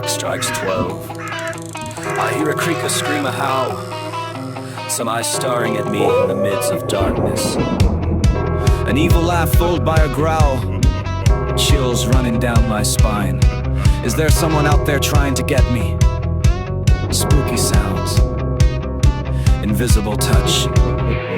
clock strikes 12. I hear a creak, a scream, a howl. Some eyes staring at me in the midst of darkness. An evil laugh followed by a growl. Chills running down my spine. Is there someone out there trying to get me? Spooky sounds, invisible touch.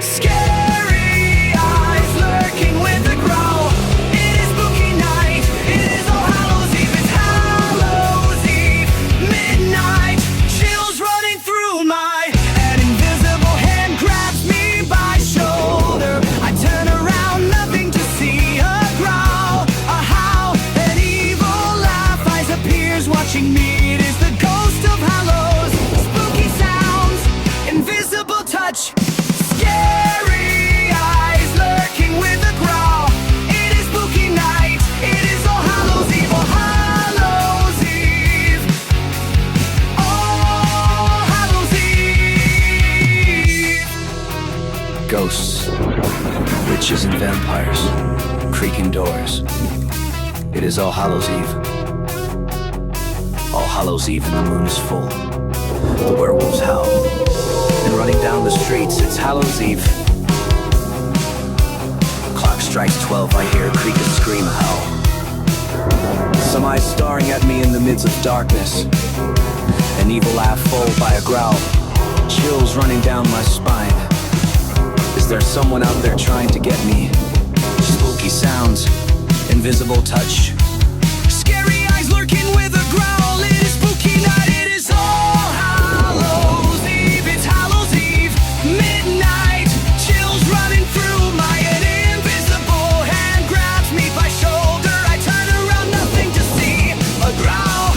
Scary eyes lurking with a growl. It is spooky night. It is All Hallows Eve. It's Hallows Eve. Midnight. Chills running through my. An invisible hand grabs me by shoulder. I turn around, nothing to see. A growl, a howl, an evil laugh. Eyes appears watching me. It is the ghost of Hallows. Spooky sounds, invisible touch. Scary eyes lurking with a growl. It is spooky night. It is All Hallows Eve. All Hallows Eve. All Hallows Eve. Ghosts, witches and vampires, creaking doors. It is All Hallows Eve. All Hallows Eve and the moon is full. The werewolves howl. And running down the streets, it's Hallows Eve. Clock strikes 12, I hear a creak, a scream, a howl. Some eyes staring at me in the midst of darkness. An evil laugh followed by a growl. Chills running down my spine. Is there someone out there trying to get me? Spooky sounds, invisible touch. Scary eyes lurking with a growl. It is spooky night, it is All Hallows Eve. It's Hallows Eve, midnight. Chills running through my head. Invisible hand grabs me by shoulder. I turn around, nothing to see. A growl,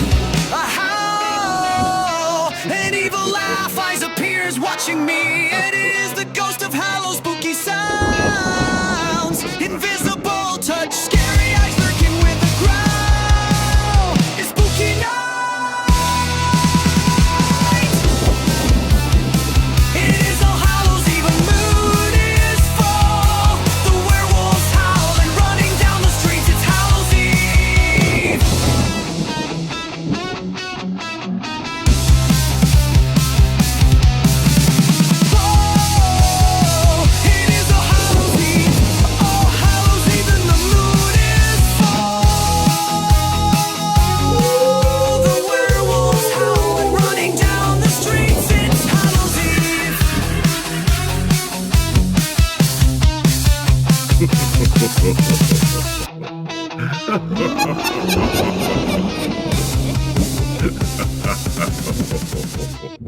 a howl, an evil laugh. Eyes appears watching me. It is the ghost of Hallows. Spooky sounds, invisible touch. Scary eyes lurking with a growl. It's spooky night. It is All Hallows Eve. A moon is full. The werewolves howl and running down the streets. It's Hallows Eve. Oh, it is All Hallows Eve. All Hallows Eve and the moon is full. The werewolves howl and running down the streets. It's Hallows Eve. Ha ha ha ha.